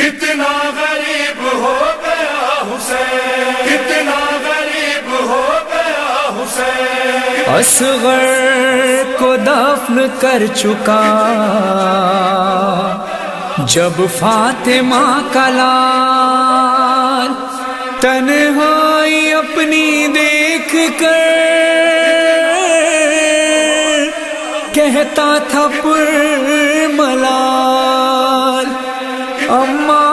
کتنا غریب ہو گیا حسین، کتنا غریب ہو گیا حسین، اصغر کو دفن کر چکا جب فاطمہ کا لال، تنہائی اپنی دیکھ کر کہتا تھا پر ملال، اماں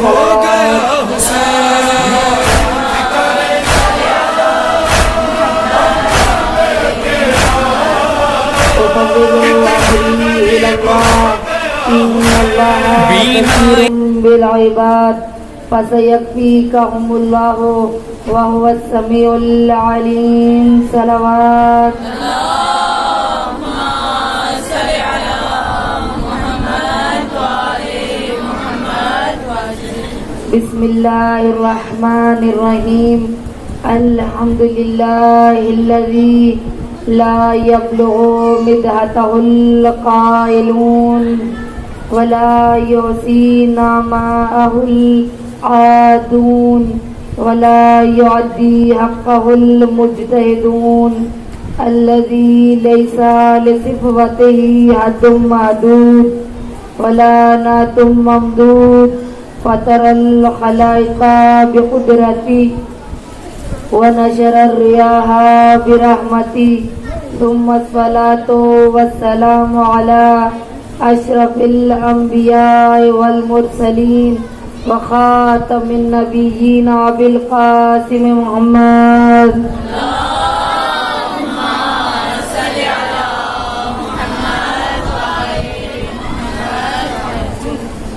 ہو گیا حسین، بالعباد فسيكفيكهم الله وهو السميع العليم. صلوات بسم الله الرحمن الرحيم. الحمد لله الذي لا يبلغ مدحته القائلون ولا يعصي نعماءه العادون ولا يعدي حقه المجتهدون الذي ليس لصفته حد معدود ولا نعت ممدود، فطر الخلائق بقدرتی ونشر الرياح برحمتی، ثم الصلاة والسلام على اشرف الانبیاء والمرسلین وخاتم النبیین ابی القاسم محمد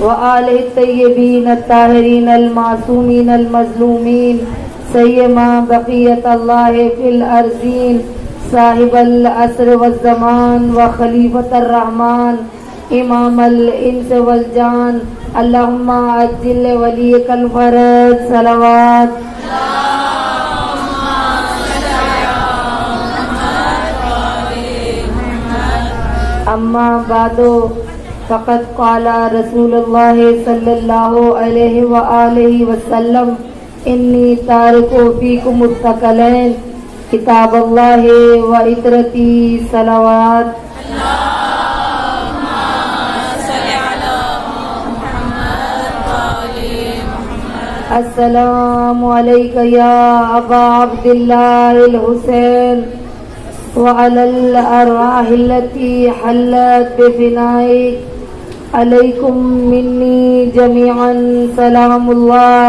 وآلہ الطیبین الطاہرین المعصومین المظلومین، سیما بقیت اللہ فی الارضین، صاحب العصر والزمان وخلیفۃ الرحمن، امام الانس والجان، اللہم عجل ولیک الفرج. صلوات اما بعد، فقد قال رسول اللہ صلی اللہ علیہ وآلہ وسلم انی تارک فیکم الثقلین کتاب اللہ و عطرتی. صلوات السلام علیک یا ابا عبداللہ الحسین وعلى الأرواح التي حلت بفنائك، عليكم مني جميعا سلام الله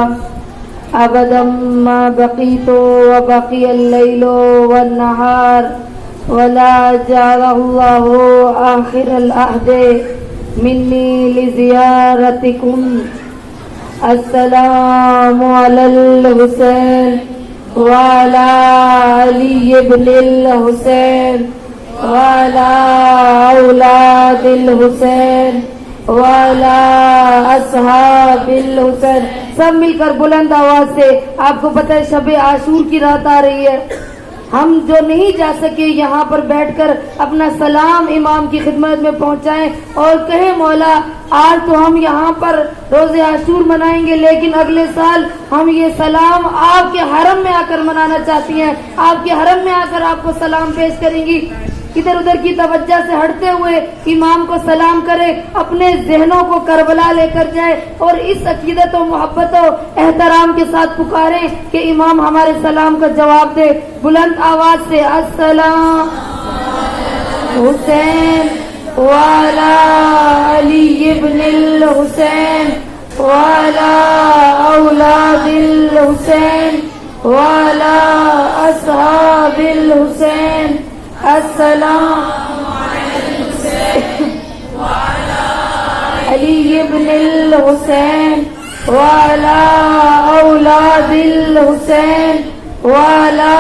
أبدا ما بقيت وبقي الليل والنهار، ولا جعله الله آخر العهد مني لزيارتكم. السلام على الحسين وعلى علي بن الحسين وعلى أولاد الحسين وعلى أصحاب الحسين. سب مل کر بلند آواز سے، آپ کو پتہ ہے شب عاشور کی رات آ رہی ہے، ہم جو نہیں جا سکے یہاں پر بیٹھ کر اپنا سلام امام کی خدمت میں پہنچائیں اور کہیں مولا آج تو ہم یہاں پر روز عاشور منائیں گے، لیکن اگلے سال ہم یہ سلام آپ کے حرم میں آ کر منانا چاہتی ہیں، آپ کے حرم میں آ کر آپ کو سلام پیش کریں گی. ادھر ادھر کی توجہ سے ہٹتے ہوئے امام کو سلام کرے، اپنے ذہنوں کو کربلا لے کر جائے اور اس عقیدت و محبت و احترام کے ساتھ پکاریں کہ امام ہمارے سلام کا جواب دے. بلند آواز سے السلام حسین وعلی علی ابن الحسین وعلی اولاد الحسین وعلی اصحاب الحسین. السلام علی ابن الحسین وعلی اولاد الحسین وعلی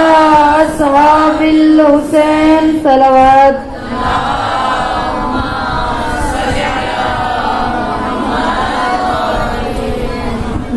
اصحاب الحسین. صلوات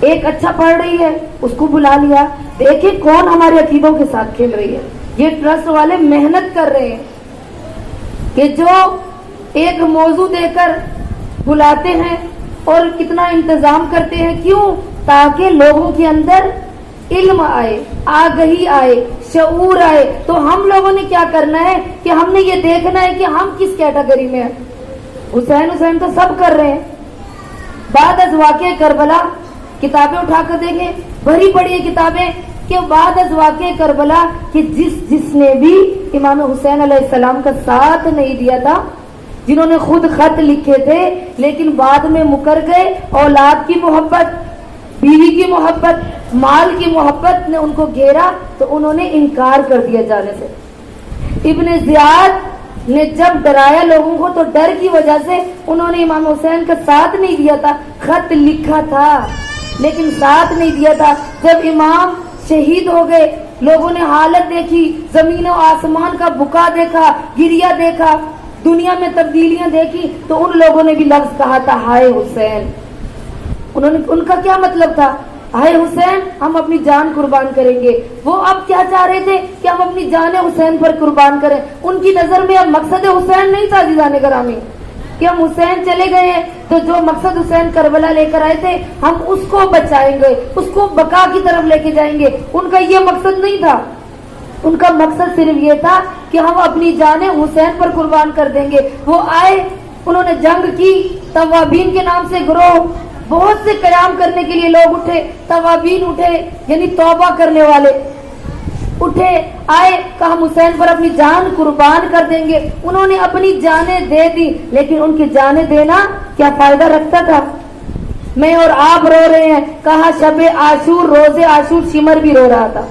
ایک اچھا پڑھ رہی ہے اس کو بلا لیا، دیکھیں کون ہمارے عقیدوں کے ساتھ کھیل رہی ہے. یہ ٹرسٹ والے محنت کر رہے ہیں کہ جو ایک موضوع دے کر بلاتے ہیں اور کتنا انتظام کرتے ہیں. کیوں؟ تاکہ لوگوں کے اندر علم آئے، آگہی آئے، شعور آئے. تو ہم لوگوں نے کیا کرنا ہے کہ ہم نے یہ دیکھنا ہے کہ ہم کس کیٹیگری میں ہیں. حسین تو سب کر رہے ہیں. بعد از واقعہ کربلا کتابیں اٹھا کر دیکھیں، بڑی بڑی کتابیں کہ بعد از واقعہ کربلا کہ جس نے بھی امام حسین علیہ السلام کا ساتھ نہیں دیا تھا، جنہوں نے خود خط لکھے تھے لیکن بعد میں مکر گئے، اولاد کی محبت، بیوی کی محبت، مال کی محبت نے ان کو گھیرا تو انہوں نے انکار کر دیا جانے سے. ابن زیاد نے جب ڈرایا لوگوں کو تو ڈر کی وجہ سے انہوں نے امام حسین کا ساتھ نہیں دیا تھا. خط لکھا تھا لیکن ساتھ نہیں دیا تھا. جب امام شہید ہو گئے، لوگوں نے حالت دیکھی، زمین و آسمان کا بکا دیکھا، گریا دیکھا، دنیا میں تبدیلیاں دیکھی، تو ان لوگوں نے بھی لفظ کہا تھا ہائے حسین. ان کا کیا مطلب تھا؟ ہائے حسین، ہم اپنی جان قربان کریں گے. وہ اب کیا چاہ رہے تھے کہ ہم اپنی جان حسین پر قربان کریں. ان کی نظر میں اب مقصد حسین نہیں تھا عزیزان گرامی کہ ہم حسین چلے گئے ہیں تو جو مقصد حسین کربلا لے کر آئے تھے ہم اس کو بچائیں گے، اس کو بقا کی طرف لے کے جائیں گے. ان کا یہ مقصد نہیں تھا. ان کا مقصد صرف یہ تھا کہ ہم اپنی جانیں حسین پر قربان کر دیں گے. وہ آئے، انہوں نے جنگ کی، توابین کے نام سے گروہ، بہت سے قیام کرنے کے لیے لوگ اٹھے. توابین اٹھے یعنی توبہ کرنے والے اٹھے، آئے، کہا ہم حسین پر اپنی جان قربان کر دیں گے. انہوں نے اپنی جانیں دے دی، لیکن ان کی جانیں دینا کیا فائدہ رکھتا تھا؟ میں اور آپ رو رہے ہیں، کہا شب عاشور، روز عاشور شمر بھی رو رہا تھا،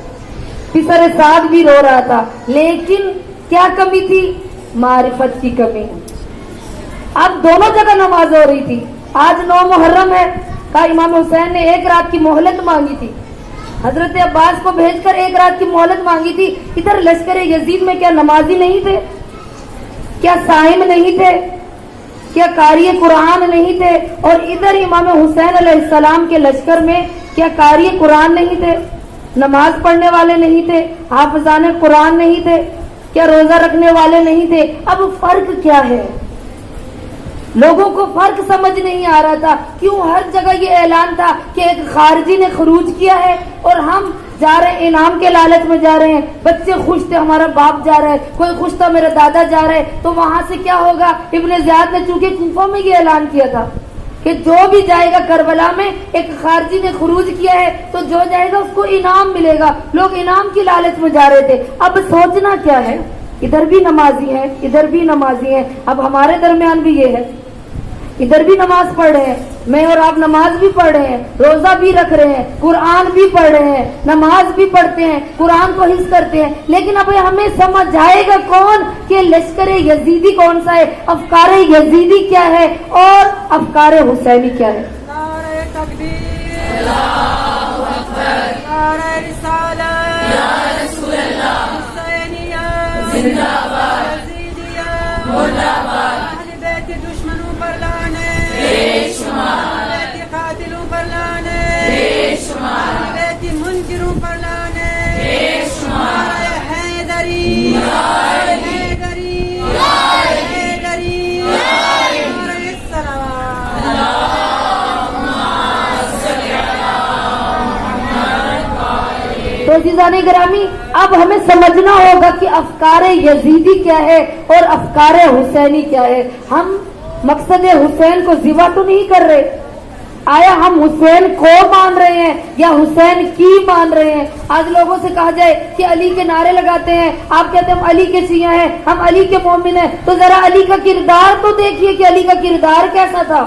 پسر سعد بھی رو رہا تھا، لیکن کیا کمی تھی؟ معرفت کی کمی. اب دونوں جگہ نماز ہو رہی تھی. آج 9 محرم ہے، کہا امام حسین نے 1 رات کی مہلت مانگی تھی، حضرت عباس کو بھیج کر 1 رات کی مہلت مانگی تھی. ادھر لشکر یزید میں کیا نمازی نہیں تھے؟ کیا صائم نہیں تھے؟ کیا قاری قرآن نہیں تھے؟ اور ادھر امام حسین علیہ السلام کے لشکر میں کیا قاری قرآن نہیں تھے؟ نماز پڑھنے والے نہیں تھے؟ حافظان قرآن نہیں تھے؟ کیا روزہ رکھنے والے نہیں تھے؟ اب فرق کیا ہے؟ لوگوں کو فرق سمجھ نہیں آ رہا تھا. کیوں ہر جگہ یہ اعلان تھا کہ ایک خارجی نے خروج کیا ہے اور ہم جا رہے ہیں، انعام کے لالچ میں جا رہے ہیں. بچے خوش تھے، ہمارا باپ جا رہا ہے، کوئی خوش تھا، میرا دادا جا رہا ہے. تو وہاں سے کیا ہوگا؟ ابن زیاد نے چونکہ کوفہ میں یہ اعلان کیا تھا کہ جو بھی جائے گا کربلا میں، ایک خارجی نے خروج کیا ہے تو جو جائے گا اس کو انعام ملے گا. لوگ انعام کی لالچ میں جا رہے تھے. اب سوچنا کیا ہے؟ ادھر بھی نمازی ہیں، ادھر بھی نمازی ہیں. اب ہمارے درمیان بھی یہ ہے، ادھر بھی نماز پڑھ رہے ہیں، میں اور آپ نماز بھی پڑھ رہے ہیں، روزہ بھی رکھ رہے ہیں، قرآن بھی پڑھ رہے ہیں، نماز بھی پڑھتے ہیں، قرآن کو حفظ کرتے ہیں. لیکن اب ہمیں سمجھ آئے گا کون کہ لشکر یزیدی کون سا ہے، افکار یزیدی کیا ہے اور افکار حسینی کیا ہے. نعرہ تکبیر، اللہ اکبر، نعرہ رسالت، یا رسول اللہ، حسینیہ زندہ باد، یزیدیہ مرد آباد، اہل بیت دشمنوں پر لعنت بے شمار، اہل بیت قاتلوں پر لعنت بے شمار، اہل بیت منکروں پر لعنت بے شمار. نعرہ حیدری، نعرہ حیدری، نعرہ حیدری، نعرہ السلام. تو عزیزان گرامی، اب ہمیں سمجھنا ہوگا کہ افکار یزیدی کیا ہے اور افکار حسینی کیا ہے. ہم مقصد حسین کو ذبح تو نہیں کر رہے. آیا ہم حسین کو مان رہے ہیں یا حسین کی مان رہے ہیں؟ آج لوگوں سے کہا جائے کہ علی کے نعرے لگاتے ہیں، آپ کہتے ہیں ہم علی کے شیعہ ہیں، ہم علی کے مومن ہیں. تو ذرا علی کا کردار تو دیکھیے کہ علی کا کردار کیسا تھا.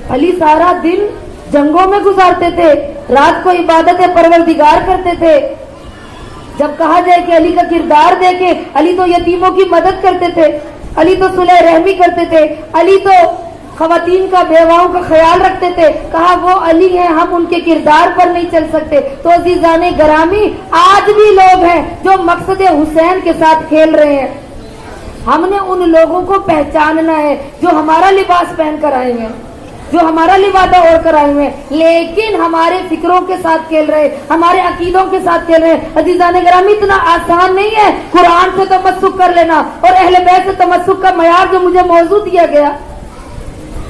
علی سارا دن جنگوں میں گزارتے تھے، رات کو عبادت پروردگار کرتے تھے. جب کہا جائے کہ علی کا کردار دیکھیں، علی تو یتیموں کی مدد کرتے تھے، علی تو صلح رحمی کرتے تھے، علی تو خواتین کا، بیواؤں کا خیال رکھتے تھے. کہا وہ علی ہیں، ہم ان کے کردار پر نہیں چل سکتے. تو عزیزان گرامی، آج بھی لوگ ہیں جو مقصد حسین کے ساتھ کھیل رہے ہیں. ہم نے ان لوگوں کو پہچاننا ہے جو ہمارا لباس پہن کر آئے ہیں، جو ہمارا لبادہ اوڑھ کر آئے ہوئے ہیں، لیکن ہمارے فکروں کے ساتھ کھیل رہے، ہمارے عقیدوں کے ساتھ کھیل رہے۔ عزیزان گرامی، اتنا آسان نہیں ہے قرآن سے تمسک کر لینا اور اہل بیت سے تمسک کا معیار جو مجھے موضوع دیا گیا۔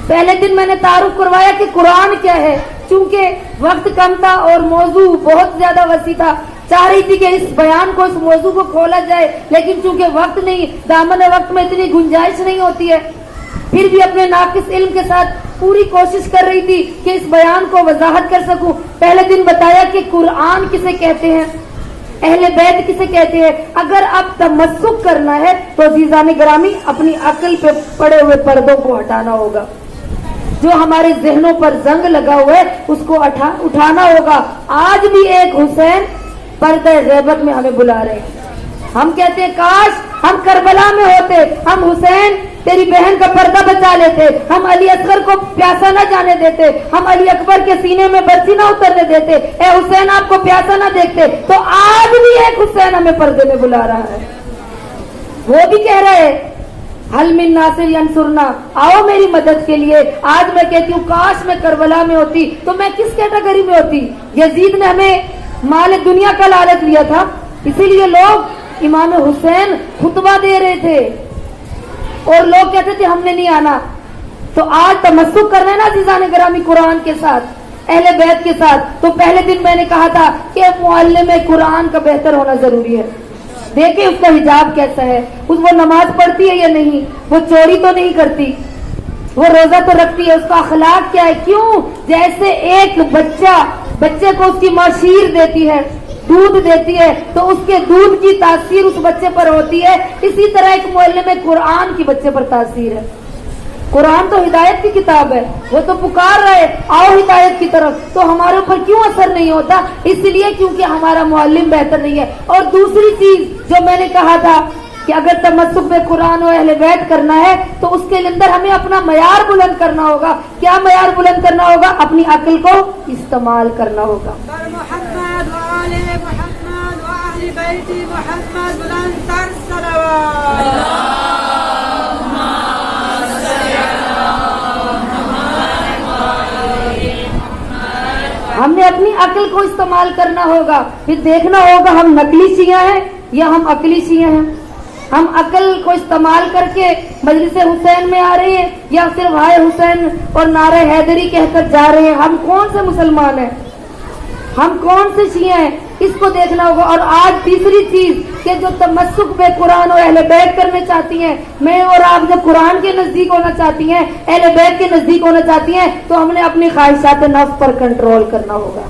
پہلے دن میں نے تعارف کروایا کہ قرآن کیا ہے، چونکہ وقت کم تھا اور موضوع بہت زیادہ وسیع تھا، چاہ رہی تھی کہ اس بیان کو، اس موضوع کو کھولا جائے، لیکن چونکہ وقت نہیں، دامن وقت میں اتنی گنجائش نہیں ہوتی ہے، پھر بھی اپنے ناقص علم کے ساتھ پوری کوشش کر رہی تھی کہ اس بیان کو وضاحت کر سکوں۔ پہلے دن بتایا کہ قرآن کسے کہتے ہیں، اہل بیت کسے کہتے ہیں۔ اگر اب تمسک کرنا ہے تو عزیزان گرامی اپنی عقل پہ پڑے ہوئے پردوں کو ہٹانا ہوگا، جو ہمارے ذہنوں پر زنگ لگا ہوا ہے اس کو اٹھانا ہوگا۔ آج بھی ایک حسین پردہ غیبت میں ہمیں بلا رہے ہیں۔ ہم کہتے ہیں کاش ہم کربلا میں ہوتے، ہم حسین تیری بہن کا پردہ بچا لیتے، ہم علی اصغر کو پیاسا نہ جانے دیتے، ہم علی اکبر کے سینے میں برچی نہ اترنے دیتے، اے حسین آپ کو پیاسا نہ دیکھتے۔ تو آج بھی ایک حسین ہمیں پردے میں بلا رہا ہے، وہ بھی کہہ رہے حل من ناصر ینصرنا، آؤ میری مدد کے لیے۔ آج میں کہتی ہوں کاش میں کربلا میں ہوتی تو میں کس کیٹیگری میں ہوتی؟ یزید نے ہمیں مال دنیا کا لالچ دیا تھا، اسی لیے لوگ امام حسین خطبہ دے رہے تھے اور لوگ کہتے تھے ہم نے نہیں آنا۔ تو آج تمسک کرنا ہے نا عزیزان گرامی قرآن کے ساتھ، اہل بیت کے ساتھ۔ تو پہلے دن میں نے کہا تھا کہ معلم قرآن کا بہتر ہونا ضروری ہے۔ دیکھیں اس کا حجاب کیسا ہے، وہ نماز پڑھتی ہے یا نہیں، وہ چوری تو نہیں کرتی، وہ روزہ تو رکھتی ہے، اس کا اخلاق کیا ہے۔ کیوں؟ جیسے ایک بچے کو اس کی ماں شیر دیتی ہے، دودھ دیتی ہے، تو اس کے دودھ کی تاثیر اس بچے پر ہوتی ہے، اسی طرح ایک معلم قرآن کی بچے پر تاثیر ہے۔ قرآن تو ہدایت کی کتاب ہے، وہ تو پکار رہے آؤ ہدایت کی طرف، تو ہمارے اوپر کیوں اثر نہیں ہوتا؟ اس لیے کیونکہ ہمارا معلم بہتر نہیں ہے۔ اور دوسری چیز جو میں نے کہا تھا کہ اگر تمسک بے قرآن و اہل بیت کرنا ہے تو اس کے اندر ہمیں اپنا معیار بلند کرنا ہوگا۔ کیا معیار بلند کرنا ہوگا؟ اپنی عقل کو استعمال کرنا ہوگا۔ محمد وآل محمد وأهل بيت محمد بلند تر صلوات۔ ہم نے اپنی عقل کو استعمال کرنا ہوگا، پھر دیکھنا ہوگا ہم نقلی شیعہ ہیں یا ہم عقلی شیعہ ہیں۔ ہم عقل کو استعمال کر کے مجلس حسین میں آ رہے ہیں یا صرف ہائے حسین اور نعرہ حیدری کہہ کر جا رہے ہیں۔ ہم کون سے مسلمان ہیں، ہم کون سے شیعہ ہیں، اس کو دیکھنا ہوگا۔ اور آج تیسری چیز کہ جو تمسک بے قرآن اور اہل بیت کرنے چاہتی ہیں، میں اور آپ جب قرآن کے نزدیک ہونا چاہتی ہیں، اہل بیت کے نزدیک ہونا چاہتی ہیں، تو ہم نے اپنی خواہشات نفس پر کنٹرول کرنا ہوگا۔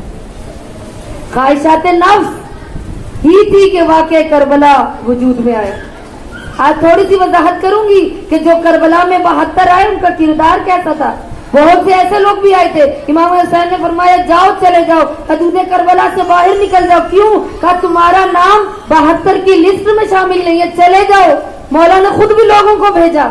خواہشات نفس ہی تھی کہ واقعہ کربلا وجود میں آیا۔ آج تھوڑی سی وضاحت کروں گی کہ جو کربلا میں 72 آئے ان کا کردار کیسا تھا۔ بہت سے ایسے لوگ بھی آئے تھے، امام حسین نے فرمایا جاؤ چلے جاؤ، حدود کربلا سے باہر نکل جاؤ۔ کیوں؟ کہا تمہارا نام 72 کی لسٹ میں شامل نہیں ہے، چلے جاؤ۔ مولا نے خود بھی لوگوں کو بھیجا،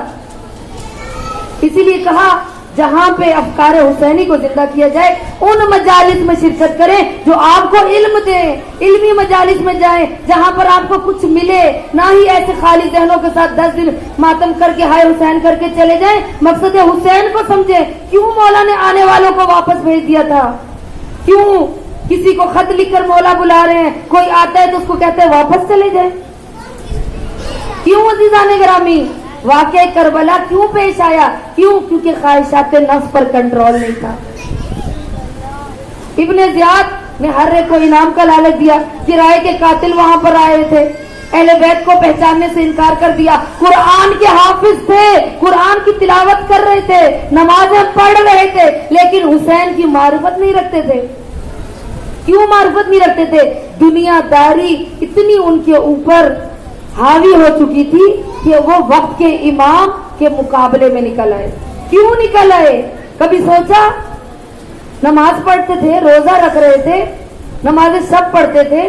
اسی لیے کہا جہاں پہ افکار حسینی کو زندہ کیا جائے ان مجالس میں شرکت کریں جو آپ کو علم دیں، علمی مجالس میں جائیں جہاں پر آپ کو کچھ ملے، نہ ہی ایسے خالی ذہنوں کے ساتھ 10 دن ماتم کر کے ہائے حسین کر کے چلے جائیں۔ مقصد حسین کو سمجھیں، کیوں مولا نے آنے والوں کو واپس بھیج دیا تھا، کیوں کسی کو خط لکھ کر مولا بلا رہے ہیں، کوئی آتا ہے تو اس کو کہتے ہیں واپس چلے جائیں، کیوں عزیزان گرامی؟ واقعہ کربلا کیوں پیش آیا؟ کیوں؟ کیونکہ خواہشات نفس پر کنٹرول نہیں تھا۔ ابن زیاد نے ہر ایک کو انعام کا لالچ دیا، کرائے کے قاتل وہاں پر آئے تھے، اہل بیت کو پہچاننے سے انکار کر دیا، قرآن کے حافظ تھے، قرآن کی تلاوت کر رہے تھے، نمازیں پڑھ رہے تھے، لیکن حسین کی معرفت نہیں رکھتے تھے۔ کیوں معرفت نہیں رکھتے تھے؟ دنیا داری اتنی ان کے اوپر حاوی ہو چکی تھی کہ وہ وقت کے امام کے مقابلے میں نکل آئے۔ کیوں نکل آئے؟ کبھی سوچا؟ نماز پڑھتے تھے، روزہ رکھ رہے تھے، نمازیں سب پڑھتے تھے،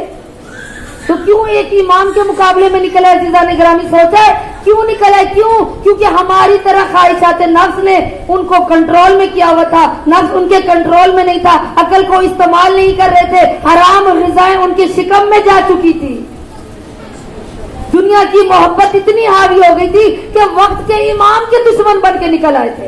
تو کیوں ایک امام کے مقابلے میں نکل آئے؟ عزیزان گرامی سوچا ہے کیوں نکل آئے؟ کیوں؟ کیونکہ ہماری طرح خواہشات نفس نے ان کو کنٹرول میں کیا ہوا تھا، نفس ان کے کنٹرول میں نہیں تھا، عقل کو استعمال نہیں کر رہے تھے، حرام غذائیں ان کے شکم میں جا چکی تھی، دنیا کی محبت اتنی حاوی ہو گئی تھی کہ وقت کے امام کے دشمن بن کے نکل آئے تھے۔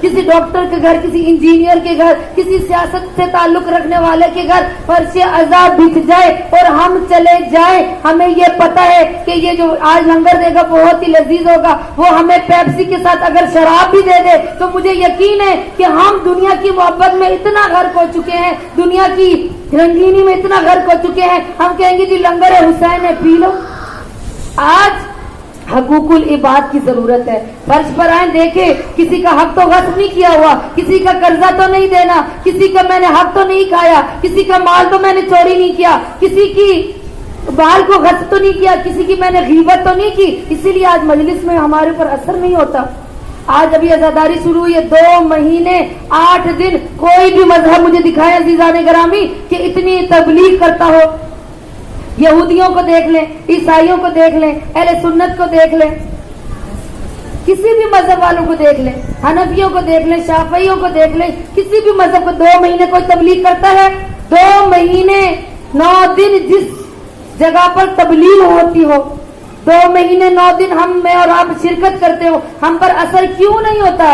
کسی ڈاکٹر کے گھر، کسی انجینئر کے گھر، کسی سیاست سے تعلق رکھنے والے کے گھر فرش عذاب بچھ جائے اور ہم چلے جائیں، ہمیں یہ پتا ہے کہ یہ جو آج لنگر دے گا بہت ہی لذیذ ہوگا، وہ ہمیں پیپسی کے ساتھ اگر شراب بھی دے دے تو مجھے یقین ہے کہ ہم دنیا کی محبت میں اتنا غرق ہو چکے ہیں، دنیا کی رنگینی میں اتنا غرق ہو چکے ہیں، ہم کہیں گے جی لنگر حسین ہے پی لو۔ آج حقوق العباد کی ضرورت ہے، فرش پر آئیں دیکھیں، کسی کا حق تو غصب نہیں کیا ہوا، کسی کا قرضہ تو نہیں دینا، کسی کا میں نے حق تو نہیں کھایا، کسی کا مال تو میں نے چوری نہیں کیا، کسی کی بال کو غصب تو نہیں کیا، کسی کی میں نے غیبت تو نہیں کی، اسی لیے آج مجلس میں ہمارے اوپر اثر نہیں ہوتا۔ آج ابھی عزاداری شروع ہوئی ہے، 2 مہینے 8 دن کوئی بھی مذہب مجھے دکھائے عزیزان گرامی کہ اتنی تبلیغ کرتا ہو۔ یہودیوں کو دیکھ لیں، عیسائیوں کو دیکھ لیں، اہل سنت کو دیکھ لیں، کسی بھی مذہب والوں کو دیکھ لیں، حنفیوں کو دیکھ لیں، شافعیوں کو دیکھ لیں، کسی بھی مذہب کو 2 مہینے کوئی تبلیغ کرتا ہے؟ 2 مہینے 9 دن جس جگہ پر تبلیغ ہوتی ہو، 2 مہینے 9 دن میں اور آپ شرکت کرتے ہو، ہم پر اثر کیوں نہیں ہوتا؟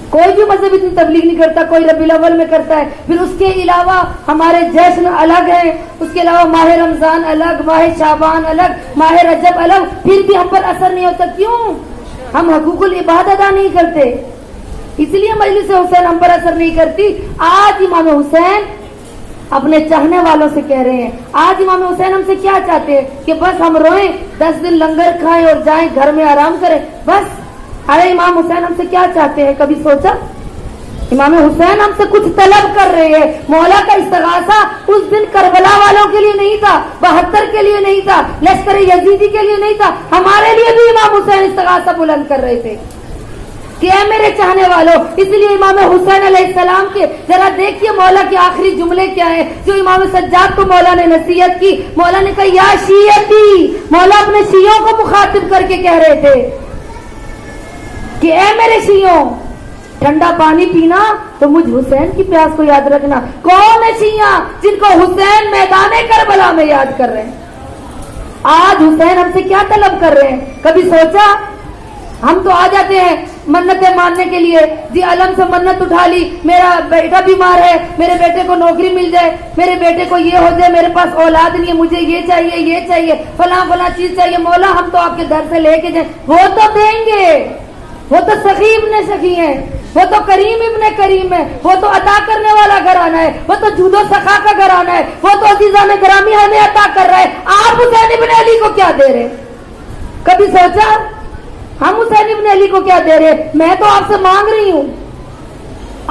کوئی بھی مذہب اتنی تبلیغ نہیں کرتا، کوئی ربیع الاول میں کرتا ہے، پھر اس کے علاوہ ہمارے جشن الگ ہیں، اس کے علاوہ ماہ رمضان الگ، ماہ شعبان الگ، ماہ رجب الگ، پھر بھی ہم پر اثر نہیں ہوتا، کیوں؟ ہم حقوق العباد ادا نہیں کرتے، اس لیے مجلس حسین ہم پر اثر نہیں کرتی۔ آج امام حسین اپنے چاہنے والوں سے کہہ رہے ہیں، آج امام حسین ہم سے کیا چاہتے ہیں کہ بس ہم روئیں، 10 دن لنگر کھائیں اور جائیں گھر میں آرام کریں، بس؟ ارے امام حسین ہم سے کیا چاہتے ہیں؟ کبھی سوچا؟ امام حسین ہم سے کچھ طلب کر رہے ہیں۔ مولا کا استغاثہ اس دن کربلا والوں کے لیے نہیں تھا، 72 کے لیے نہیں تھا، لشکر یزیدی کے لیے نہیں تھا، ہمارے لیے بھی امام حسین استغاثہ بلند کر رہے تھے کہ اے میرے چاہنے والوں۔ اس لیے امام حسین علیہ السلام کے ذرا دیکھیے مولا کے آخری جملے کیا ہیں جو امام سجاد کو مولا نے نصیحت کی۔ مولا نے کہا یا شیعتی، مولا اپنے شیعوں کو مخاطب کر کے کہہ رہے تھے کہ اے میرے شیعوں، ٹھنڈا پانی پینا تو مجھ حسین کی پیاس کو یاد رکھنا۔ کون ہے شیعہ جن کو حسین میدان کربلا میں یاد کر رہے ہیں؟ آج حسین ہم سے کیا طلب کر رہے ہیں؟ کبھی سوچا؟ ہم تو آ جاتے ہیں منتیں ماننے کے لیے، جی علم سے منت اٹھا لی، میرا بیٹا بیمار ہے، میرے بیٹے کو نوکری مل جائے، میرے بیٹے کو یہ ہو جائے، میرے پاس اولاد نہیں ہے، مجھے یہ چاہیے، یہ چاہیے، فلاں فلاں چیز چاہیے، مولا ہم تو آپ کے در سے لے کے جائیں۔ وہ تو دیں گے، وہ تو سخی ابن سخی ہیں، وہ تو کریم ابن کریم ہے، وہ تو عطا کرنے والا گھرانہ ہے، وہ تو جود و سخا کا گھرانہ ہے، وہ تو عزیزان گرامی ہمیں عطا کر رہا ہے۔ آپ حسین ابن علی کو کیا دے رہے؟ کبھی سوچا ہم حسین ابن علی کو کیا دے رہے؟ میں تو آپ سے مانگ رہی ہوں،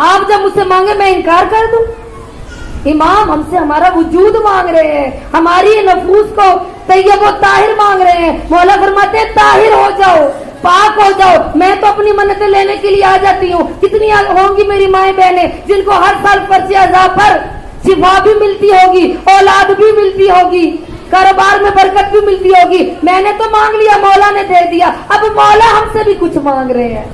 آپ جب مجھ سے مانگے میں انکار کر دوں؟ امام ہم سے ہمارا وجود مانگ رہے ہیں، ہماری نفوس کو طیب و طاہر مانگ رہے ہیں۔ مولا فرماتے ہیں طاہر ہو جاؤ، پاک ہو جاؤ۔ میں تو اپنی منتیں لینے کے لیے آ جاتی ہوں، کتنی ہوں گی میری مائیں بہنیں جن کو ہر سال فرش عذاب پر شفا بھی ملتی ہوگی، اولاد بھی ملتی ہوگی، کاروبار میں برکت بھی ملتی ہوگی۔ میں نے تو مانگ لیا، مولا نے دے دیا، اب مولا ہم سے بھی کچھ مانگ رہے ہیں۔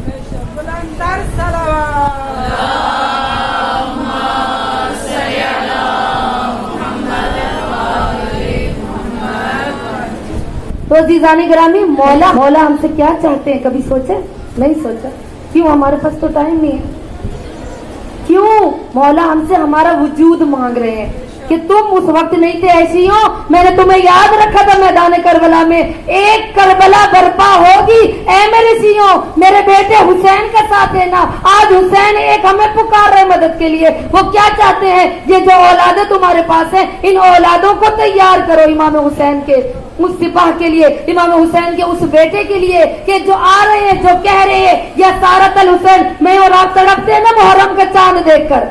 تو عزیزان گرامی مولا ہم سے کیا چاہتے ہیں؟ کبھی سوچے؟ نہیں سوچا۔ کیوں؟ ہمارے پاس تو ٹائم نہیں ہے۔ کیوں؟ مولا ہم سے ہمارا وجود مانگ رہے ہیں کہ تم اس وقت نہیں تھے ایسی ہو، میں نے تمہیں یاد رکھا تھا میدان کربلا میں، ایک کربلا برپا ہوگی، اے میرے شیعوں میرے بیٹے حسین کا ساتھ دینا۔ آج حسین ایک ہمیں پکار رہے مدد کے لیے، وہ کیا چاہتے ہیں؟ یہ جو اولادیں تمہارے پاس ہیں ان اولادوں کو تیار کرو امام حسین کے اس سپاہ کے لیے، امام حسین کے اس بیٹے کے لیے کہ جو آ رہے ہیں، جو کہہ رہے ہیں یا سارت الحسین، میں اور آپ تڑپتے ہیں نا محرم کا چاند دیکھ کر۔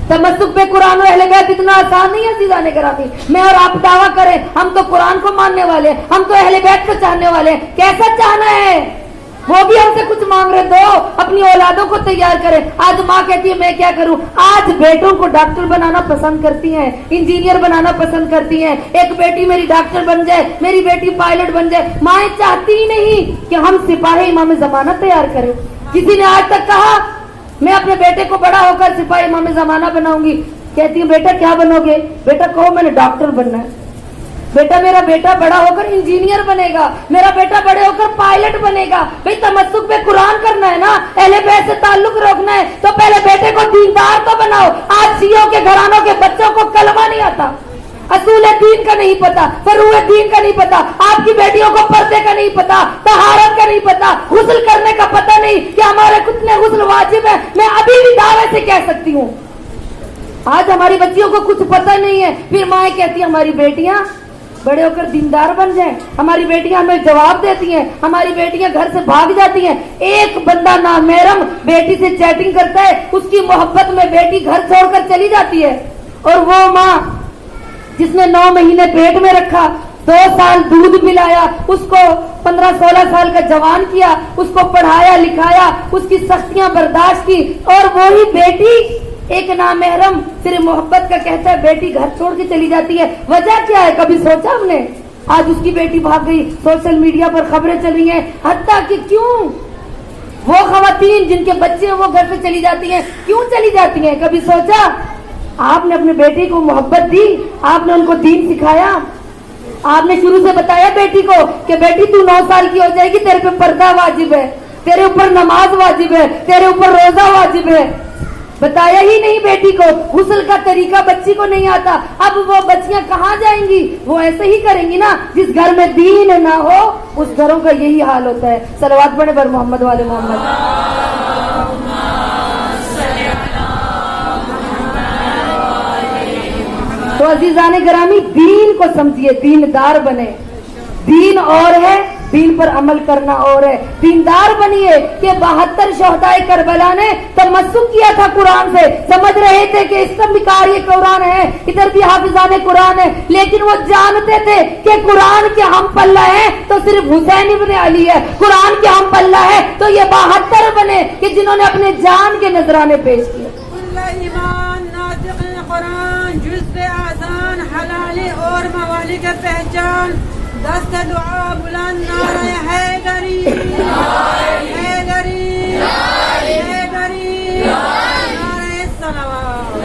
تمسک پہ قرآن و اہل بیت اتنا آسان نہیں ہے عزیزان گرامی۔ میں اور آپ دعویٰ کریں ہم تو قرآن کو ماننے والے ہیں، ہم تو اہل بیت کو چاہنے والے ہیں، کیسا چاہنا ہے؟ وہ بھی ہم سے کچھ مانگ رہے، دو اپنی اولادوں کو تیار کریں۔ آج ماں کہتی ہے میں کیا کروں؟ آج بیٹوں کو ڈاکٹر بنانا پسند کرتی ہیں، انجینئر بنانا پسند کرتی ہیں، ایک بیٹی میری ڈاکٹر بن جائے، میری بیٹی پائلٹ بن جائے۔ مائیں چاہتی ہی نہیں کہ ہم سپاہی امام زمانہ تیار کریں۔ کسی نے آج تک کہا میں اپنے بیٹے کو بڑا ہو کر سپاہی امام زمانہ بناؤں گی؟ کہتی ہے بیٹا کیا بنو گے؟ بیٹا کہو میں نے ڈاکٹر بننا ہے۔ بیٹا میرا بیٹا بڑا ہو کر انجینئر بنے گا, میرا بیٹا بڑے ہو کر پائلٹ بنے گا. بھئی تمسک پہ قرآن کرنا ہے نا, اہل بیت سے تعلق رکھنا ہے تو پہلے بیٹے کو دیندار تو بناؤ. آج شیعوں کے گھرانوں کے بچوں کو کلمہ نہیں آتا, اصول دین کا نہیں پتا, فروع دین کا نہیں پتا, آپ کی بیٹیوں کو پردے کا نہیں پتا, طہارت کا نہیں پتا, غسل کرنے کا پتہ نہیں کہ ہمارے کتنے غسل واجب ہیں. میں ابھی بھی دعوے سے کہہ سکتی ہوں, آج ہماری بچیوں کو کچھ پتہ نہیں ہے. پھر مائیں کہتی ہیں ہماری بیٹیاں بڑے ہو کر دیندار بن جائیں, ہماری بیٹیاں ہمیں جواب دیتی ہیں, ہماری بیٹیاں گھر سے بھاگ جاتی ہیں. ایک بندہ نامحرم بیٹی سے چیٹنگ کرتا ہے, اس کی محبت میں بیٹی گھر چھوڑ کر چلی جاتی ہے. اور وہ ماں جس نے 9 مہینے پیٹ میں رکھا, 2 سال دودھ پلایا, اس کو 15-16 سال کا جوان کیا, اس کو پڑھایا لکھایا, اس کی سختیاں برداشت کی, اور وہی بیٹی ایک نامحرم صرف محبت کا کہتا ہے بیٹی گھر چھوڑ کے چلی جاتی ہے. وجہ کیا ہے, کبھی سوچا ہم نے؟ آج اس کی بیٹی بھاگ گئی, سوشل میڈیا پر خبریں چل رہی ہیں, حتیٰ کہ کیوں وہ خواتین جن کے بچے ہیں وہ گھر سے چلی جاتی ہیں, کیوں چلی جاتی ہیں؟ کبھی سوچا؟ آپ نے اپنے بیٹی کو محبت دی, آپ نے ان کو دین سکھایا, آپ نے شروع سے بتایا بیٹی کو کہ بیٹی تو 9 سال کی ہو جائے گی, تیرے پہ پردہ واجب ہے, تیرے اوپر نماز واجب ہے, تیرے اوپر روزہ واجب ہے. بتایا ہی نہیں بیٹی کو, غسل کا طریقہ بچی کو نہیں آتا. اب وہ بچیاں کہاں جائیں گی؟ وہ ایسے ہی کریں گی نا. جس گھر میں دین نہ ہو اس گھروں کا یہی حال ہوتا ہے. صلوات پڑھے بر محمد والے محمد. تو عزیزان گرامی, دین کو سمجھیے, دیندار بنے. دین اور ہے, دین پر عمل کرنا اور ہے. دیندار بنیے کہ 72 شہدائے کربلا نے تمسک کیا تھا قرآن سے, سمجھ رہے تھے کہ اس کا مکار یہ قرآن ہے, ادھر بھی حافظان قرآن ہے, لیکن وہ جانتے تھے کہ قرآن کے ہم پلہ ہے تو صرف حسین ابن علی ہے, قرآن کے ہم پلہ ہے تو یہ 72 بنے کہ جنہوں نے اپنے جان کے نذرانے پیش کیے. ایمان ناطق قرآن, جزء اذان, حلالی اور موالی کا پہچان, دست دعا بلند, نعرہ حیدری, حیدری, حیدری, نعرہ صلوات.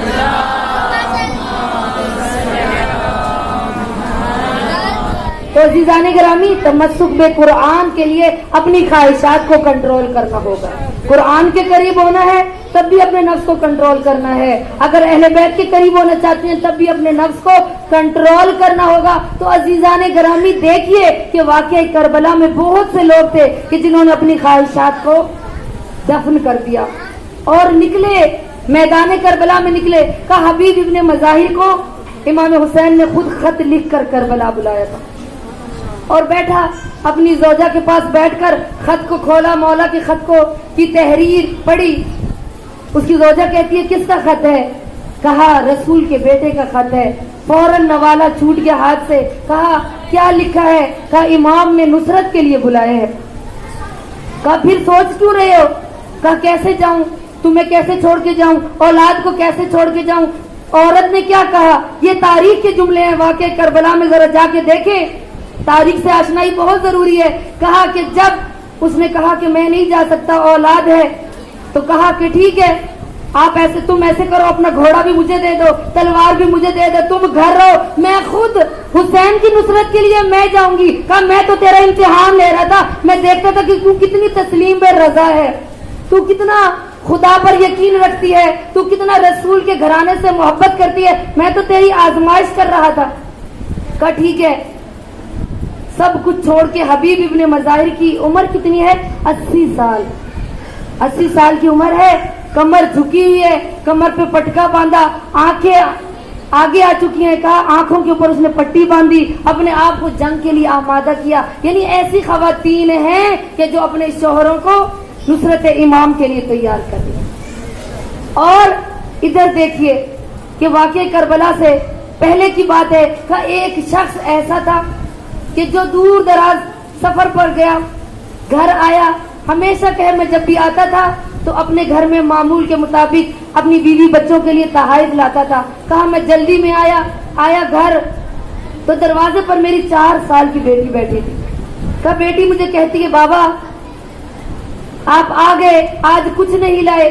تو عزیزان گرامی, تمسک بے قرآن کے لیے اپنی خواہشات کو کنٹرول کرنا ہوگا. قرآن کے قریب ہونا ہے تب بھی اپنے نفس کو کنٹرول کرنا ہے. اگر اہل بیت کے قریب ہونا چاہتے ہیں تب بھی اپنے نفس کو کنٹرول کرنا ہوگا. تو عزیزان گرامی دیکھیے کہ واقعہ کربلا میں بہت سے لوگ تھے کہ جنہوں نے اپنی خواہشات کو دفن کر دیا اور نکلے, میدان کربلا میں نکلے. کہ حبیب ابن مظاہر کو امام حسین نے خود خط لکھ کر کربلا بلایا تھا, اور بیٹھا اپنی زوجہ کے پاس بیٹھ کر خط کو کھولا, مولا کے خط کو کی تحریر پڑھی. اس کی زوجہ کہتی ہے کس کا خط ہے؟ کہا رسول کے بیٹے کا خط ہے. فوراً نوالا چھوٹ گیا ہاتھ سے. کہا کیا لکھا ہے؟ کہا امام نے نصرت کے لیے بلایا ہے. کہا پھر سوچ کیوں رہے ہو؟ کہا کیسے جاؤں, تمہیں کیسے چھوڑ کے جاؤں, اولاد کو کیسے چھوڑ کے جاؤں. عورت نے کیا کہا؟ یہ تاریخ کے جملے ہیں واقعہ کربلا میں, ذرا جا کے دیکھیں, تاریخ سے آشنائی بہت ضروری ہے. کہا کہ جب اس نے کہا کہ میں نہیں جا سکتا, اولاد ہے, تو کہا کہ ٹھیک ہے, آپ ایسے, تم ایسے کرو, اپنا گھوڑا بھی مجھے دے دو, تلوار بھی مجھے دے دو, تم گھر رہو, میں خود حسین کی نصرت کے لیے میں جاؤں گی. کہا میں تو تیرا امتحان لے رہا تھا, میں دیکھتا تھا کہ تو کتنی تسلیم بے رضا ہے, تو کتنا خدا پر یقین رکھتی ہے, تو کتنا رسول کے گھرانے سے محبت کرتی ہے, میں تو تیری آزمائش کر رہا تھا. کہا ٹھیک ہے. سب کچھ چھوڑ کے حبیب ابن مظاہر کی عمر کتنی ہے؟ 80 سال. 80 سال کی عمر ہے, کمر جھکی ہوئی ہے, کمر پہ پٹکا باندھا, آنکھیں آگے آ چکی ہیں. کہا آنکھوں کے اوپر اس نے پٹی باندھی, اپنے آپ کو جنگ کے لیے آمادہ کیا. یعنی ایسی خواتین ہیں کہ جو اپنے شوہروں کو نصرت امام کے لیے تیار کر دیا. اور ادھر دیکھیے کہ واقعہ کربلا سے پہلے کی بات ہے کہ ایک شخص ایسا تھا کہ جو دور دراز سفر پر گیا, گھر آیا, ہمیشہ کہ میں جب بھی آتا تھا تو اپنے گھر میں معمول کے مطابق اپنی بیوی بچوں کے لیے تحائف لاتا تھا. کہا میں جلدی میں آیا گھر تو دروازے پر میری 4 سال کی بیٹی بیٹھی تھی. کہا بیٹی مجھے کہتی ہے بابا آپ آ گئے, آج کچھ نہیں لائے.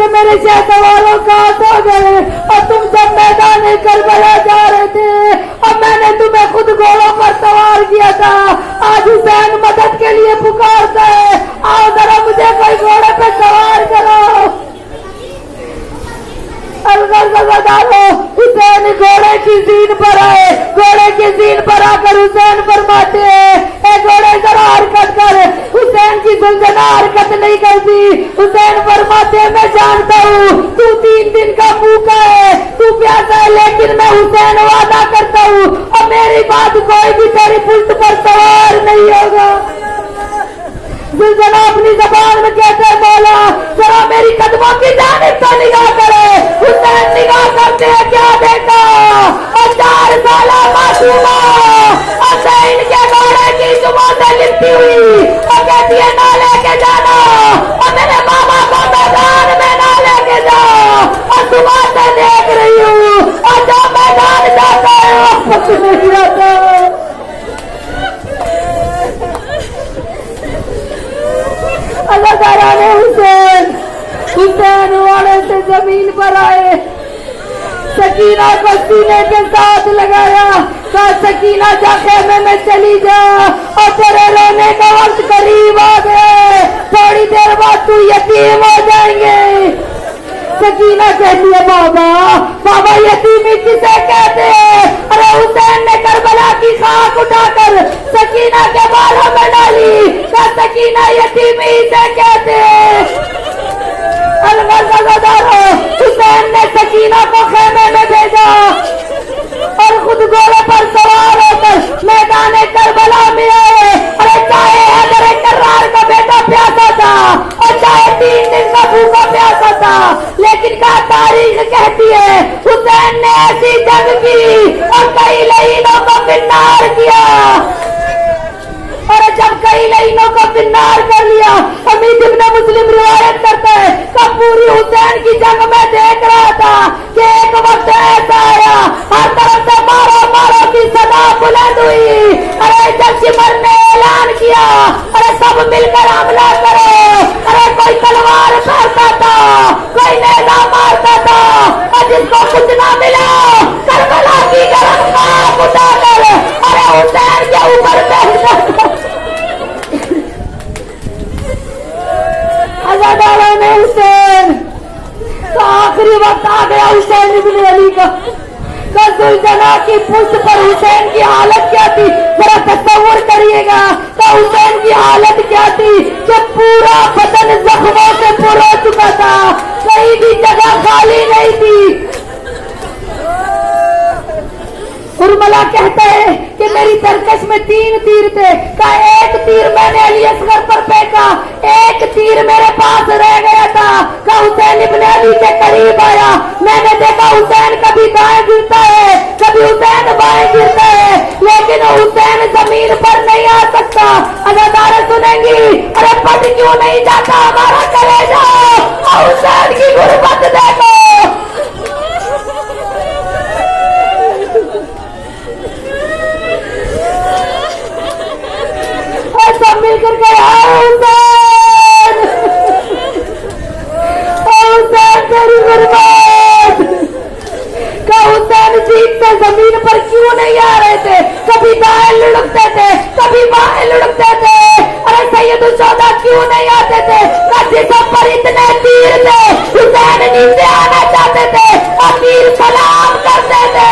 کہ میرے شہسواروں کہاں سو گئے اور تم جب میدان کربلا جا رہے تھے اور میں نے تمہیں خود گھوڑوں پر سوار کیا تھا. آج حسین مدد کے لیے پکارتا ہے, آؤ ذرا مجھے کوئی گھوڑے پہ سوار کرو. حسین گھوڑے کی زین پر آئے, گھوڑے کی زین پر آ کر حسین فرماتے ہیں اے گھوڑے ذرا حرکت کر. حسین کی زلزلہ حرکت نہیں کرتی. حسین فرماتے ہیں میں جانتا ہوں تو 3 دن کا بھوکا ہے, تو پیاسا ہے, لیکن میں حسین وعدہ کرتا ہوں اور میری بات کوئی بھی تیری پشت پر سوار نہیں ہوگا. زلزلہ اپنی زبان میں کہتے ہیں مولا ذرا میری قدموں کی جانب تو نگاہ کرے. حسین نگاہ کرتے ہیں, کیا دیکھا, اور 4 سالہ معصومہ حسین کے گھوڑے کی جمعہ سے لپٹی ہوئی اور کہتی ہے نہ لے کے جانا, اور میرے ماما کو میدان میں نہ لے کے جا, اور صبح سے دیکھ رہی ہوں اور جو میدان جاتا ہے واپس نہیں آتا. اللہ تعالیٰ نے حسین والے سے زمین پر آئے, سکینہ کو سینے کے ساتھ لگایا, کہا سکینہ جا خیمے میں چلی جا اور تیرے رونے کا وقت قریب آ گئے, تھوڑی دیر بعد تو یتیم ہو جائیں گے. سکینہ کہتی ہے بابا یتیمی کسے کہتے ہیں؟ ارے حسین نے کربلا کی خاک اٹھا کر سکینہ کے بالوں میں ڈالی, کہا سکینہ یتیمی سے کہتے ہیں. حسین نے سکینہ کو خیمے میں بھیجا اور خود گھوڑے پر سوار ہو کر میدان کربلا میں آئے. ارے چاہے حیدر کرار کا بیٹا پیاسا تھا اور چاہے 3 دن کا بھوکا پیاسا تھا, لیکن کیا تاریخ کہتی ہے حسین نے ایسی جنگ کی اور کئی لعینوں کو فنار کیا. اور جب کئی لعینوں کو فنار کر لیا, حمید ابن مسلم روایت کرتا ہے کہ پوری حسین کی جنگ میں دیکھ رہا تھا کہ ایک وقت ایسا آیا ہر طرف سے مارو مارو کی صدا بلند ہوئی. ارے جب شمر نے اعلان کیا ارے سب مل کر حملہ کرو, ارے کوئی تلوار مارتا تھا, کوئی نیزہ مارتا تھا, اور جس کو کچھ نہ ملا کربلا کی گرم خاک اٹھا کر ارے حسین کے اوپر بیٹھ عزادارہ میں حسین تو آخری وقت آ گیا حسین ابن علی کا. زلزلہ کی پشت پر حسین کی حالت کیا تھی ذرا تصور کریے گا. تو حسین کی حالت کیا تھی کہ پورا بدن زخموں سے پر ہو چکا تھا, کہیں بھی جگہ خالی نہیں تھی. ارملا کہتا ہے کہ میری ترکش میں 3 تیر تھے, کا ایک تیر میں نے علی اصغر پر پھینکا, ایک تیر میرے پاس رہ گیا تھا. کا حسین ابن علی کے قریب آیا, میں نے دیکھا حسین کبھی دائیں گرتا ہے کبھی حسین بائیں گرتا ہے, لیکن حسین زمین پر نہیں آ سکتا. اداداریں سنیں گی ارے پٹ کیوں نہیں جاتا ہمارا کلیجہ, حسین کی غربت دیکھو. سب مل کر گئے حسین تیری غربت. کہ حسین جیت سے زمین پر کیوں نہیں آ رہے تھے, کبھی دائیں لڑکتے تھے کبھی بائیں لڑکتے تھے. ارے سید الشہداء کیوں نہیں آتے تھے, کہ جسم پر اتنے تیر تھے حسین نیچے آنا چاہتے تھے اور تیر سلام کرتے تھے.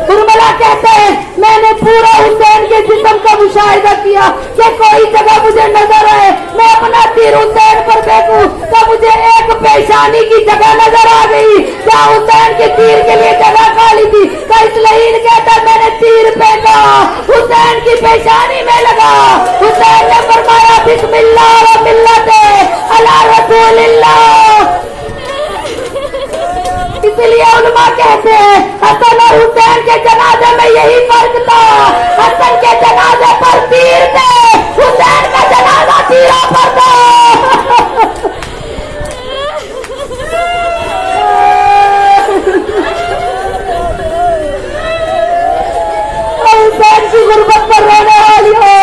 ارملا کہتے ہیں میں نے پورا حسین کے جسم کا مشاہدہ کیا کہ کوئی جگہ مجھے نظر آئے, میں اپنا تیر حسین پر دیکھوں تو مجھے ایک پیشانی کی جگہ نظر آ گئی جہاں حسین کے تیر کے لیے جگہ خالی تھی. کہ اس لعین کہتا میں نے تیر پھینکا, حسین کی پیشانی میں لگا. حسین نے فرمایا بسم اللہ و ملت علی رسول اللہ. اس لیے علماء کہتے ہیں حسن اور حسین کے جنازے میں یہی فرق تھا, حسن کے جنازے پر تیر تھے, حسین کا جنازہ تیروں پر تھا. حسین کی غربت پر رونے والی ہو,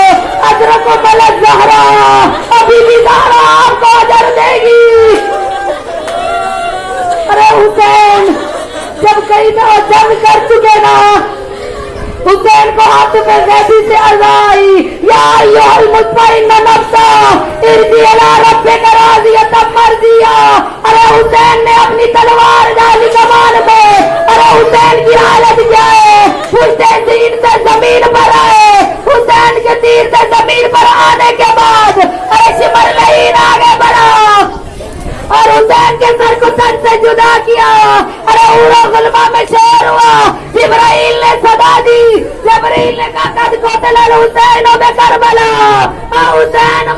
ادرک و ملک زہرا ابھی بھی میں غیبی سے ازائی یا ایھا المطمئن نفسا ارجعی الی ربک راضیۃ مرضیہ. ارے حسین نے اپنی تلوار ڈالی کمان میں. ارے حسین کی حالت کیا ہے؟ حسین تیر سے زمین پر آئے. حسین کے تیر سے زمین پر آنے کے بعد ارے شمر لعین آگے بڑھا اور حسین کے سر کو تن سے جدا کیا. ارے اورا غلبہ میں شیر ہوا. جبرائیل نے صدا دی. جبرائیل نے کہا قد قتل الحسین بکربلا. حسین